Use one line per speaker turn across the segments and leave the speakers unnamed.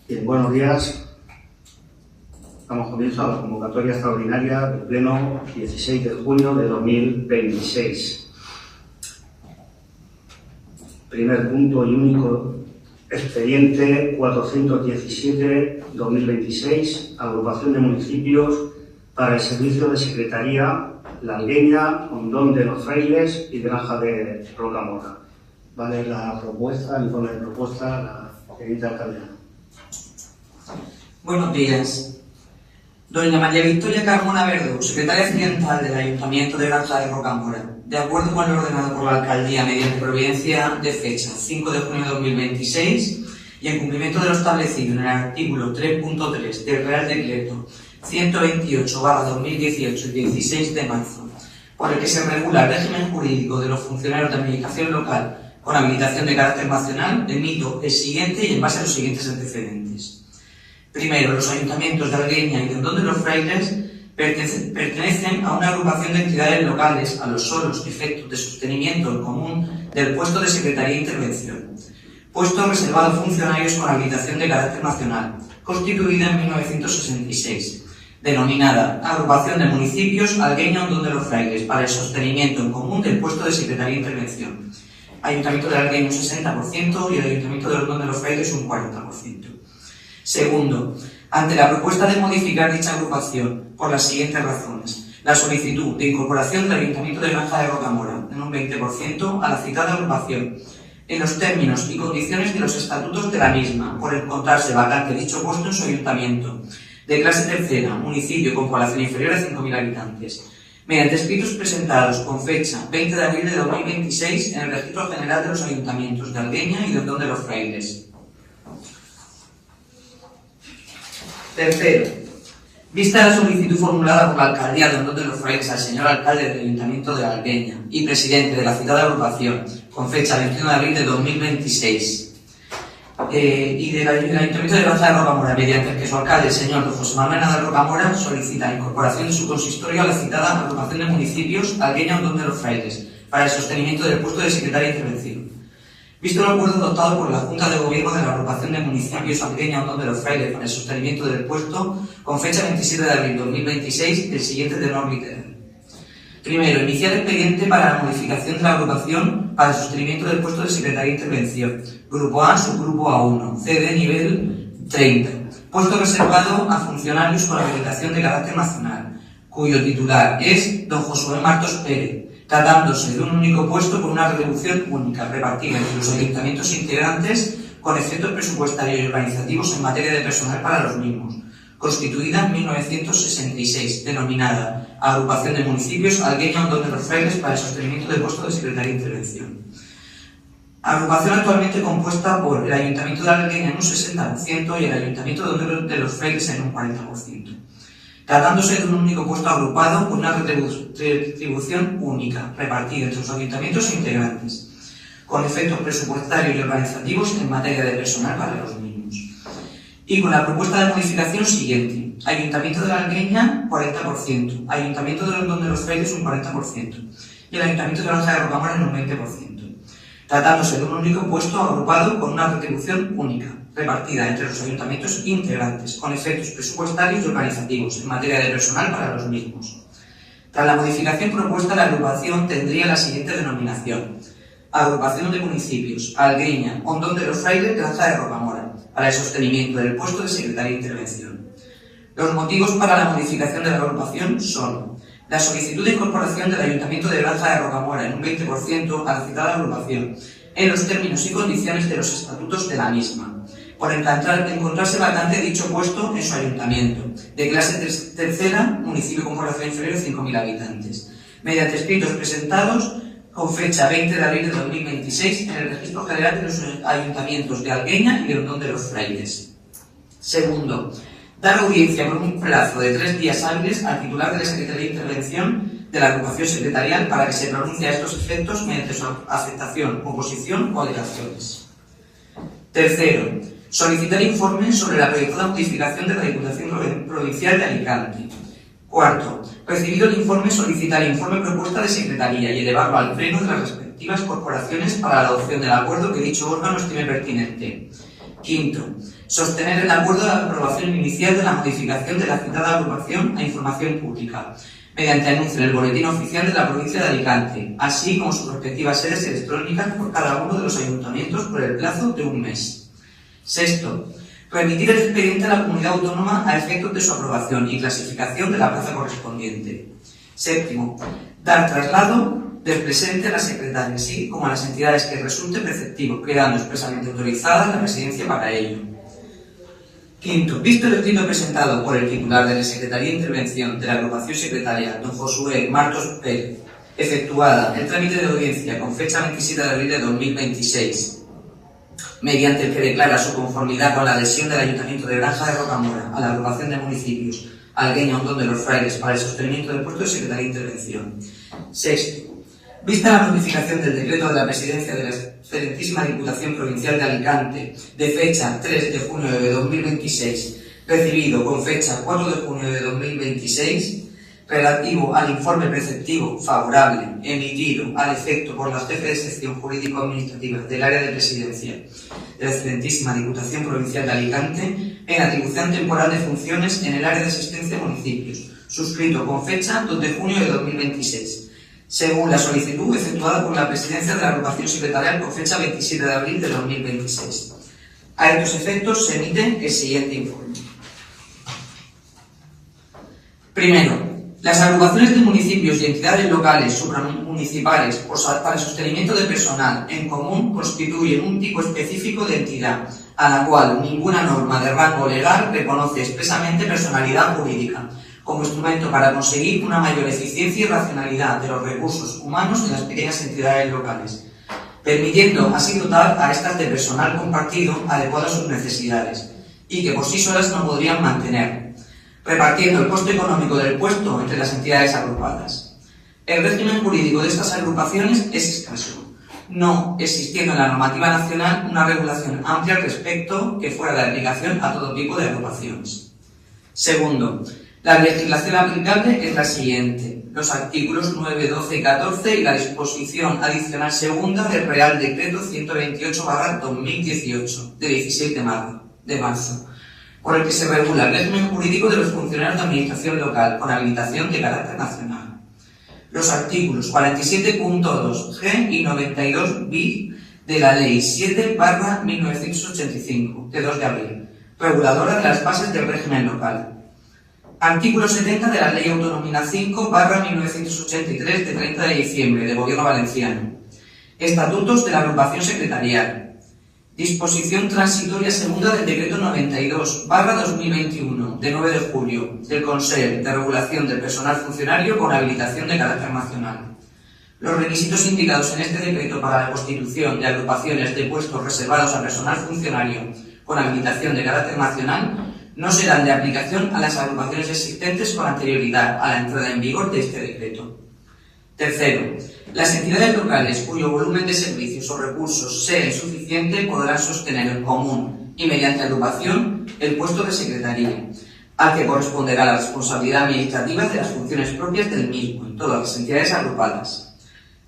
Bien, buenos días. Damos comienzo a la convocatoria extraordinaria del Pleno 16 de junio de 2026. Primer punto y único, expediente 417-2026, agrupación de municipios para el servicio de secretaría La Algueña, Hondón de los Frailes y Granja de Rocamora. Vale la propuesta, el informe de propuesta, la señorita alcaldesa.
Buenos días. Doña María Victoria Carmona Verdú, secretaria accidental del Ayuntamiento de Granja de Rocamora, de acuerdo con lo ordenado por la Alcaldía mediante providencia de fecha 5 de junio de 2026 y en cumplimiento de lo establecido en el artículo 3.3 del Real Decreto 128/2018 y 16 de marzo, por el que se regula el régimen jurídico de los funcionarios de administración local con habilitación de carácter nacional, emito el siguiente y en base a los siguientes antecedentes. Primero, los ayuntamientos de Algueña y de Hondón de los Frailes pertenecen a una agrupación de entidades locales a los solos efectos de sostenimiento en común del puesto de Secretaría de Intervención, puesto reservado a funcionarios con habilitación de carácter nacional, constituida en 1966, denominada Agrupación de Municipios Algueña-Hondón de los Frailes para el sostenimiento en común del puesto de Secretaría de Intervención. Ayuntamiento de Algueña un 60% y el Ayuntamiento de Hondón de los Frailes un 40%. Segundo, ante la propuesta de modificar dicha agrupación por las siguientes razones: la solicitud de incorporación del Ayuntamiento de Granja de Rocamora en un 20% a la citada agrupación, en los términos y condiciones de los estatutos de la misma, por encontrarse vacante dicho puesto en su ayuntamiento, de clase tercera, municipio con población inferior a 5.000 habitantes, mediante escritos presentados con fecha 20 de abril de 2026 en el Registro General de los Ayuntamientos de Algueña y de Hondón de los Frailes. Tercero, vista la solicitud formulada por la Alcaldía de Hondón de los Frailes al señor alcalde del Ayuntamiento de Algueña y presidente de la citada agrupación, con fecha 21 de abril de 2026, y del Ayuntamiento de Granja de Rocamora, mediante el que su alcalde, el señor don José Manuel Nadal Rocamora, solicita la incorporación de su consistorio a la citada agrupación de municipios Algueña-Hondón de los Frailes para el sostenimiento del puesto de secretaria de intervención. Visto el acuerdo adoptado por la Junta de Gobierno de la Agrupación de Municipios Algueña-Hondón de los Frailes para el sostenimiento del puesto, con fecha 27 de abril de 2026, el siguiente tenor literal. Primero, iniciar expediente para la modificación de la agrupación para el sostenimiento del puesto de secretaria de intervención. Grupo A, subgrupo A1, CD nivel 30. Puesto reservado a funcionarios con habilitación de carácter nacional, cuyo titular es don Josué Martos Pérez, tratándose de un único puesto con una retribución única, repartida entre los ayuntamientos integrantes con efectos presupuestarios y organizativos en materia de personal para los mismos, constituida en 1966, denominada Agrupación de Municipios Algueña-Hondón de los Frailes para el sostenimiento del puesto de secretaria de intervención. Agrupación actualmente compuesta por el Ayuntamiento de Algueña en un 60% y el Ayuntamiento de Hondón de los Frailes en un 40%. Tratándose de un único puesto agrupado con una retribución única, repartida entre los ayuntamientos integrantes, con efectos presupuestarios y organizativos en materia de personal para los mismos. Y con la propuesta de modificación siguiente: Ayuntamiento de la Algueña, 40%, Ayuntamiento de Hondón de los Frailes, un 40%, y el Ayuntamiento de Granja de Rocamora en un 20%. Tratándose de un único puesto agrupado con una retribución única, repartida entre los ayuntamientos integrantes, con efectos presupuestarios y organizativos en materia de personal para los mismos. Tras la modificación propuesta, la agrupación tendría la siguiente denominación: Agrupación de Municipios Algueña, Hondón de los Frailes, Granja de Rocamora, para el sostenimiento del puesto de secretaria de intervención. Los motivos para la modificación de la agrupación son: la solicitud de incorporación del Ayuntamiento de Granja de Rocamora en un 20% a la citada agrupación, en los términos y condiciones de los estatutos de la misma, por encontrarse vacante dicho puesto en su ayuntamiento, de clase tercera, municipio con población inferior a 5.000 habitantes, mediante escritos presentados con fecha 20 de abril de 2026 en el Registro General de los Ayuntamientos de Algueña y de Hondón de los Frailes. Segundo, dar audiencia por un plazo de 3 días hábiles al titular de la Secretaría de Intervención de la agrupación secretarial para que se pronuncie a estos efectos mediante su aceptación, oposición o alegaciones. Tercero, solicitar informes sobre la proyectada modificación de la Diputación Provincial de Alicante. Cuarto, recibido el informe, solicitar el informe propuesta de secretaría y elevarlo al pleno de las respectivas corporaciones para la adopción del acuerdo que dicho órgano estime pertinente. Quinto, sostener el acuerdo de la aprobación inicial de la modificación de la citada agrupación a información pública, mediante anuncio en el boletín oficial de la provincia de Alicante, así como sus respectivas sedes electrónicas por cada uno de los ayuntamientos por el plazo de un mes. Sexto, remitir el expediente a la comunidad autónoma a efectos de su aprobación y clasificación de la plaza correspondiente. Séptimo, dar traslado del presente a la secretaria, así como a las entidades que resulte preceptivo, quedando expresamente autorizada la presidencia para ello. Quinto, visto el escrito presentado por el titular de la Secretaría de Intervención de la agrupación secretaria, don Josué Martos Pérez, efectuada el trámite de audiencia con fecha 27 de abril de 2026, mediante el que declara su conformidad con la adhesión del Ayuntamiento de Granja de Rocamora a la agrupación de municipios Algueña Hondón de los Frailes para el sostenimiento del puesto de Secretaría de Intervención. Sexto, vista la notificación del decreto de la Presidencia de la Excelentísima Diputación Provincial de Alicante de fecha 3 de junio de 2026, recibido con fecha 4 de junio de 2026, relativo al informe preceptivo favorable emitido al efecto por la jefe de sección jurídico-administrativa del área de presidencia de la Excelentísima Diputación Provincial de Alicante en atribución temporal de funciones en el área de asistencia a municipios, suscrito con fecha 2 de junio de 2026. Según la solicitud efectuada por la Presidencia de la Agrupación Secretarial con fecha 27 de abril de 2026. A estos efectos se emite el siguiente informe. Primero, las agrupaciones de municipios y entidades locales supramunicipales para el sostenimiento de personal en común constituyen un tipo específico de entidad, a la cual ninguna norma de rango legal reconoce expresamente personalidad jurídica, como instrumento para conseguir una mayor eficiencia y racionalidad de los recursos humanos en las pequeñas entidades locales, permitiendo así dotar a estas de personal compartido adecuado a sus necesidades y que por sí solas no podrían mantener, repartiendo el coste económico del puesto entre las entidades agrupadas. El régimen jurídico de estas agrupaciones es escaso, no existiendo en la normativa nacional una regulación amplia al respecto que fuera de aplicación a todo tipo de agrupaciones. Segundo, la legislación aplicable es la siguiente: los artículos 9, 12 y 14 y la disposición adicional segunda del Real Decreto 128/2018 de 16 de marzo, por el que se regula el régimen jurídico de los funcionarios de administración local con habilitación de carácter nacional. Los artículos 47.2g y 92 bis de la Ley 7/1985 de 2 de abril, reguladora de las bases del régimen local. Artículo 70 de la Ley Autonómica 5/1983 de 30 de diciembre del Gobierno Valenciano. Estatutos de la Agrupación Secretarial. Disposición transitoria segunda del Decreto 92/2021 de 9 de julio del Consejo de Regulación del Personal Funcionario con habilitación de carácter nacional. Los requisitos indicados en este decreto para la constitución de agrupaciones de puestos reservados a personal funcionario con habilitación de carácter nacional no serán de aplicación a las agrupaciones existentes con anterioridad a la entrada en vigor de este decreto. Tercero, las entidades locales cuyo volumen de servicios o recursos sea insuficiente podrán sostener en común y mediante agrupación el puesto de secretaría, al que corresponderá la responsabilidad administrativa de las funciones propias del mismo en todas las entidades agrupadas.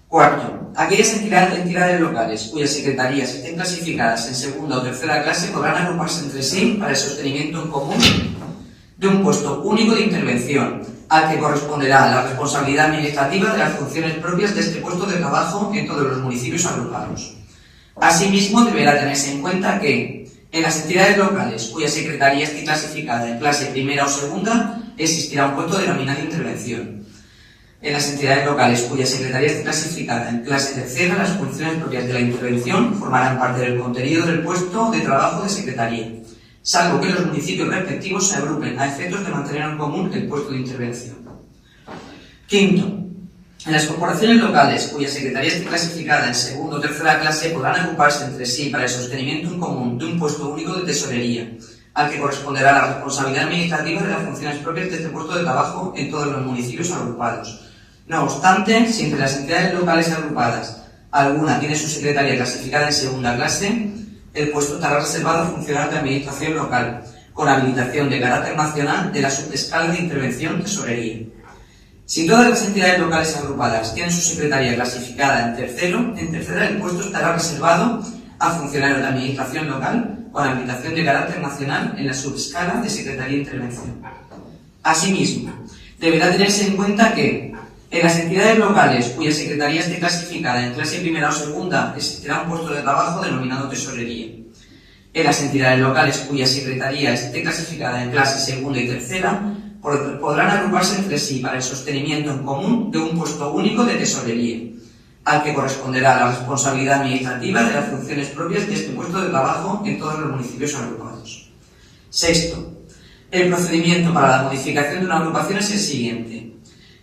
Cuarto, aquellas entidades locales cuyas secretarías estén clasificadas en segunda o tercera clase podrán agruparse entre sí para el sostenimiento en común de un puesto único de intervención, al que corresponderá la responsabilidad administrativa de las funciones propias de este puesto de trabajo en todos los municipios agrupados. Asimismo, deberá tenerse en cuenta que en las entidades locales cuya secretaría esté clasificada en clase primera o segunda existirá un puesto de nominal de intervención. En las entidades locales cuya secretaría esté clasificada en clase tercera, las funciones propias de la intervención formarán parte del contenido del puesto de trabajo de secretaría, salvo que los municipios respectivos se agrupen a efectos de mantener en común el puesto de intervención. Quinto, en las corporaciones locales cuya secretaría esté clasificada en segunda o tercera clase podrán agruparse entre sí para el sostenimiento en común de un puesto único de tesorería, al que corresponderá la responsabilidad administrativa de las funciones propias de este puesto de trabajo en todos los municipios agrupados. No obstante, si entre las entidades locales agrupadas alguna tiene su secretaría clasificada en segunda clase, el puesto estará reservado a funcionarios de administración local, con habilitación de carácter nacional de la subescala de intervención tesorería. Si todas las entidades locales agrupadas tienen su secretaría clasificada en tercera el puesto estará reservado a funcionarios de administración local con habilitación de carácter nacional en la subescala de secretaría de intervención. Asimismo, deberá tenerse en cuenta que en las entidades locales cuya secretaría esté clasificada en clase primera o segunda existirá un puesto de trabajo denominado tesorería. En las entidades locales cuya secretaría esté clasificada en clase segunda y tercera podrán agruparse entre sí para el sostenimiento en común de un puesto único de tesorería, al que corresponderá la responsabilidad administrativa de las funciones propias de este puesto de trabajo en todos los municipios agrupados. Sexto, el procedimiento para la modificación de una agrupación es el siguiente.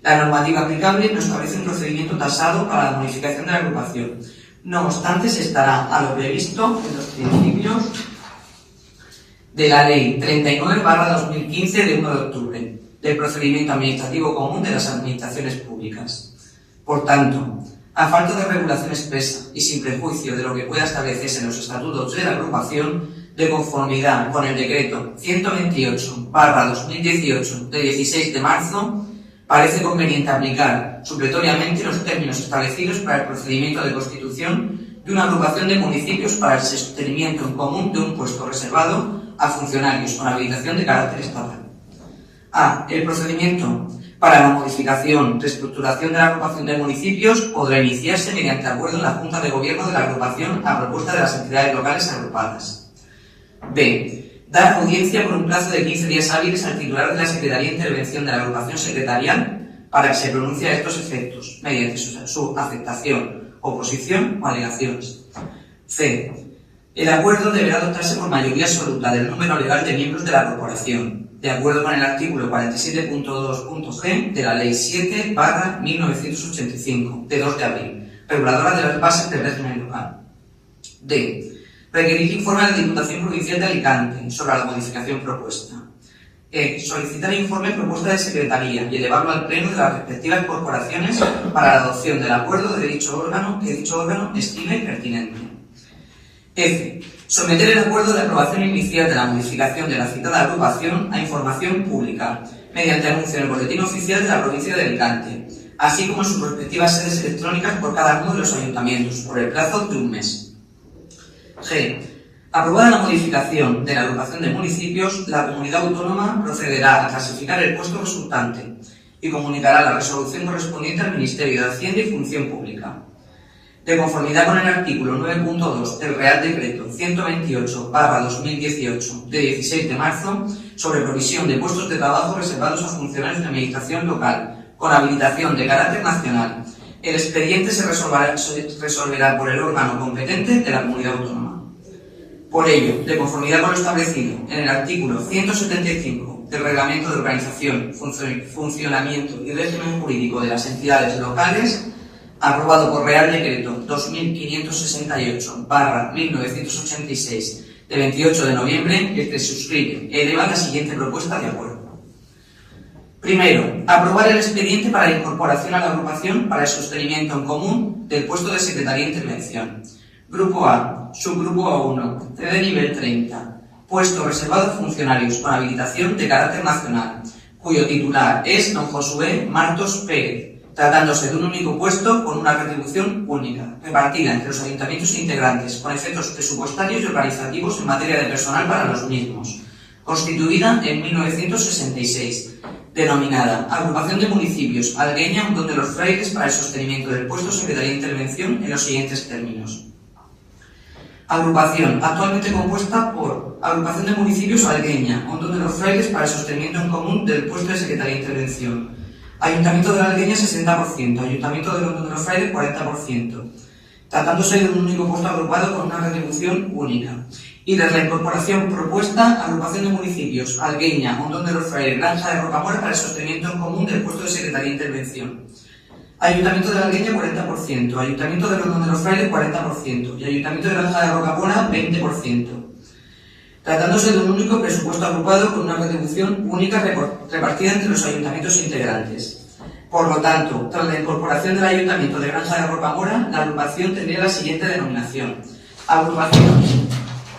La normativa aplicable no establece un procedimiento tasado para la modificación de la agrupación. No obstante, se estará a lo previsto en los principios de la Ley 39/2015 de 1 de octubre del procedimiento administrativo común de las administraciones públicas. Por tanto, a falta de regulación expresa y sin prejuicio de lo que pueda establecerse en los estatutos de la agrupación, de conformidad con el decreto 128/2018 de 16 de marzo, parece conveniente aplicar supletoriamente los términos establecidos para el procedimiento de constitución de una agrupación de municipios para el sostenimiento en común de un puesto reservado a funcionarios con habilitación de carácter estatal. A. El procedimiento para la modificación, reestructuración de la agrupación de municipios podrá iniciarse mediante acuerdo en la Junta de Gobierno de la agrupación a propuesta de las entidades locales agrupadas. B. Dar audiencia por un plazo de 15 días hábiles al titular de la Secretaría de Intervención de la agrupación secretarial para que se pronuncie a estos efectos, mediante su aceptación, oposición o alegaciones. C. El acuerdo deberá adoptarse por mayoría absoluta del número legal de miembros de la corporación, de acuerdo con el artículo 47.2.g de la Ley 7/1985, de 2 de abril, reguladora de las bases del régimen local. D. Requerir informe a la Diputación Provincial de Alicante sobre la modificación propuesta. E. Solicitar informe propuesta de secretaría y elevarlo al pleno de las respectivas corporaciones para la adopción del acuerdo de dicho órgano que dicho órgano estime pertinente. F. Someter el acuerdo de aprobación inicial de la modificación de la citada agrupación a información pública, mediante anuncio en el Boletín Oficial de la Provincia de Alicante, así como en sus respectivas sedes electrónicas por cada uno de los ayuntamientos, por el plazo de un mes. G. Aprobada la modificación de la agrupación de municipios, la comunidad autónoma procederá a clasificar el puesto resultante y comunicará la resolución correspondiente al Ministerio de Hacienda y Función Pública. De conformidad con el artículo 9.2 del Real Decreto 128/2018 de 16 de marzo sobre provisión de puestos de trabajo reservados a funcionarios de administración local con habilitación de carácter nacional, el expediente se resolverá por el órgano competente de la comunidad autónoma. Por ello, de conformidad con lo establecido en el artículo 175 del Reglamento de Organización, Funcionamiento y Régimen Jurídico de las Entidades Locales, aprobado por Real Decreto 2568/1986 de 28 de noviembre, el que se suscribe y eleva la siguiente propuesta de acuerdo. Primero, aprobar el expediente para la incorporación a la agrupación para el sostenimiento en común del puesto de Secretaría de Intervención. Grupo A, subgrupo A1, CD nivel 30, puesto reservado a funcionarios con habilitación de carácter nacional, cuyo titular es don Josué Martos Pérez, tratándose de un único puesto con una retribución única, repartida entre los ayuntamientos integrantes, con efectos presupuestarios y organizativos en materia de personal para los mismos, constituida en 1966, denominada Agrupación de Municipios Algueña Hondón de los Frailes para el sostenimiento del puesto de Secretaría de Intervención en los siguientes términos. Agrupación, actualmente compuesta por Agrupación de Municipios Algueña Hondón de los Frailes para el sostenimiento en común del puesto de Secretaría de Intervención. Ayuntamiento de la Algueña 60%, Ayuntamiento de Hondón de los Frailes 40%, tratándose de un único puesto agrupado con una retribución única. Y de la incorporación propuesta, Agrupación de Municipios Algueña Hondón de los Frailes, Granja de Rocamora para el sostenimiento en común del puesto de Secretaría de Intervención. Ayuntamiento de la Algueña 40%, Ayuntamiento de Hondón de los Frailes 40% y Ayuntamiento de Granja de Rocamora 20%. Tratándose de un único presupuesto agrupado con una retribución única repartida entre los ayuntamientos integrantes. Por lo tanto, tras la incorporación del Ayuntamiento de Granja de Rocamora, la agrupación tendría la siguiente denominación: Agrupación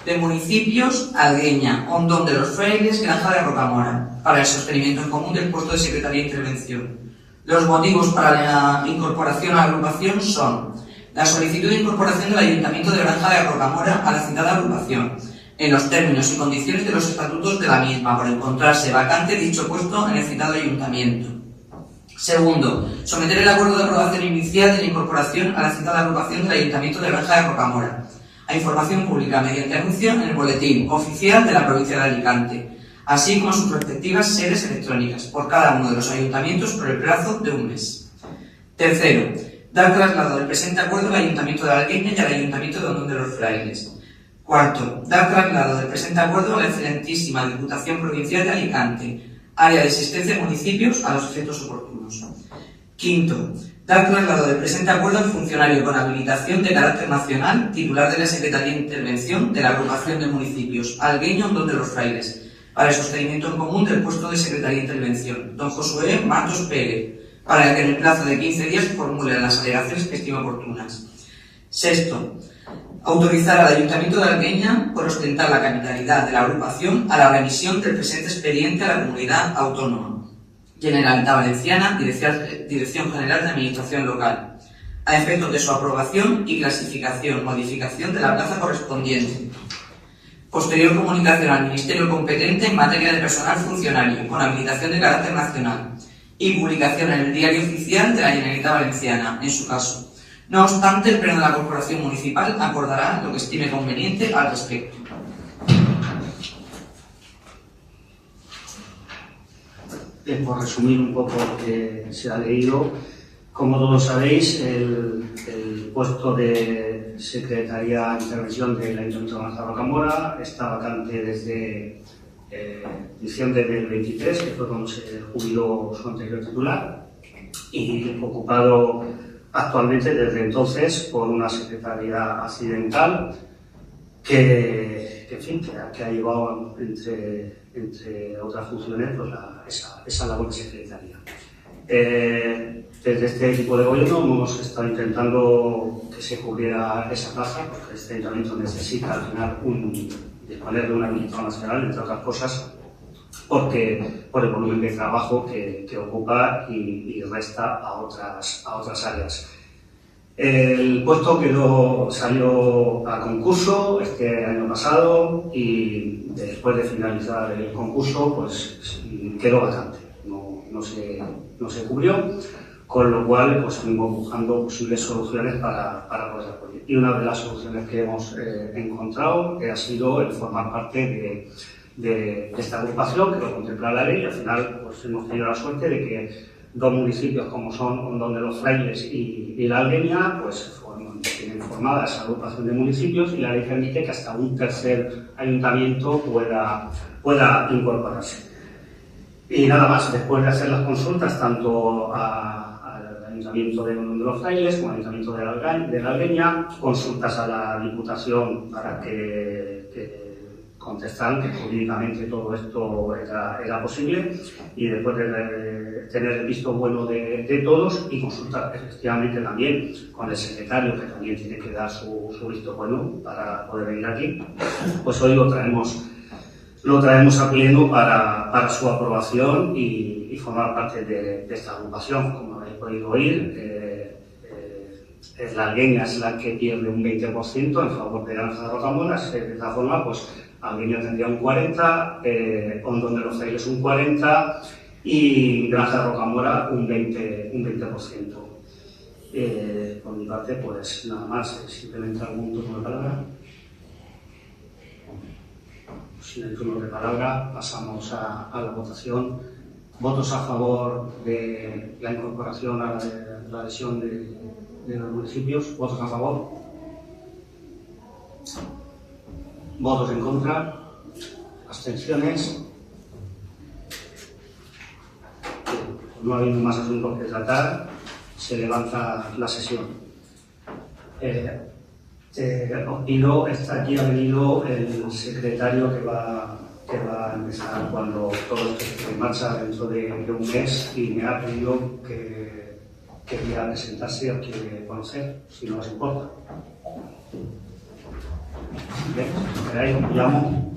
de Municipios, Algueña, Hondón de los Frailes, Granja de Rocamora, para el sostenimiento en común del puesto de Secretaría de Intervención. Los motivos para la incorporación a la agrupación son la solicitud de incorporación del Ayuntamiento de Granja de Rocamora a la citada agrupación, en los términos y condiciones de los estatutos de la misma, por encontrarse vacante dicho puesto en el citado ayuntamiento. Segundo, someter el acuerdo de aprobación inicial de la incorporación a la citada agrupación del Ayuntamiento de Granja de Rocamora a información pública mediante anuncio en el boletín oficial de la provincia de Alicante, así como sus respectivas sedes electrónicas, por cada uno de los ayuntamientos por el plazo de un mes. Tercero, dar traslado del presente acuerdo al Ayuntamiento de Algueña y al Ayuntamiento de Hondón de los Frailes. Cuarto, dar traslado del presente acuerdo a la excelentísima Diputación Provincial de Alicante, área de existencia de municipios, a los efectos oportunos. Quinto, dar traslado del presente acuerdo al funcionario con habilitación de carácter nacional, titular de la Secretaría de Intervención de la Agrupación de Municipios Algueña Hondón de los Frailes, para el sostenimiento en común del puesto de Secretaría de Intervención, don Josué Matos Pérez, para que en el plazo de 15 días formule las alegaciones que estime oportunas. Sexto, autorizar al Ayuntamiento de Algueña por ostentar la capitalidad de la agrupación a la remisión del presente expediente a la Comunidad Autónoma Generalitat Valenciana, Dirección General de Administración Local, a efectos de su aprobación y clasificación, modificación de la plaza correspondiente. Posterior comunicación al Ministerio competente en materia de personal funcionario con habilitación de carácter nacional y publicación en el Diario Oficial de la Generalitat Valenciana, en su caso. No obstante, el Pleno de la Corporación Municipal acordará lo que estime conveniente al respecto.
Por resumir un poco lo que se ha leído, como todos sabéis, el puesto de Secretaría de Intervención del Ayuntamiento de Granja de Rocamora está vacante desde diciembre del 23, que fue cuando se jubiló su anterior titular, y ocupado actualmente desde entonces por una secretaría accidental que ha llevado entre otras funciones pues esa labor de secretaría. Desde este equipo de gobierno hemos estado intentando que se cubriera esa plaza, porque este ayuntamiento necesita al final disponer de un administrador nacional, entre otras cosas, por el volumen de trabajo que ocupa y resta a otras áreas. El puesto salió a concurso este año pasado y después de finalizar el concurso pues quedó vacante, no se cubrió, con lo cual pues estuvimos buscando posibles soluciones para poder apoyar. Y una de las soluciones que hemos encontrado ha sido el formar parte de esta agrupación que lo contempla la ley, y al final pues hemos tenido la suerte de que dos municipios como son Hondón de los Frailes y la Algueña pues tienen formada esa agrupación de municipios, y la ley permite que hasta un tercer ayuntamiento pueda incorporarse. Y nada más, después de hacer las consultas tanto al Ayuntamiento de Hondón de los Frailes como al Ayuntamiento de la Algueña, consultas a la Diputación para que contestaron que jurídicamente todo esto era posible, y después de tener el visto bueno de todos y consultar efectivamente también con el secretario, que también tiene que dar su visto bueno para poder venir aquí, pues hoy lo traemos a pleno para su aprobación y formar parte de esta agrupación. Como habéis podido oír, la Algueña es la que pierde un 20% en favor de Granja de Rocamora. De esta forma, pues Algueña tendría un 40%, Hondón de los Frailes un 40% y Granja de Rocamora un 20%. Por mi parte, pues nada más, simplemente algún turno de palabra. Sin el turno de palabra, pasamos a la votación. ¿Votos a favor de la incorporación a la adhesión de los municipios? ¿Votos a favor? ¿Votos en contra? ¿Abstenciones? No habiendo más asuntos que tratar, se levanta la sesión. Os pido, aquí ha venido el secretario que va a empezar cuando todo esto esté en marcha dentro de un mes, y me ha pedido que quiera presentarse o quiere conocer, si no os importa. Bien, esperáis, os llamo.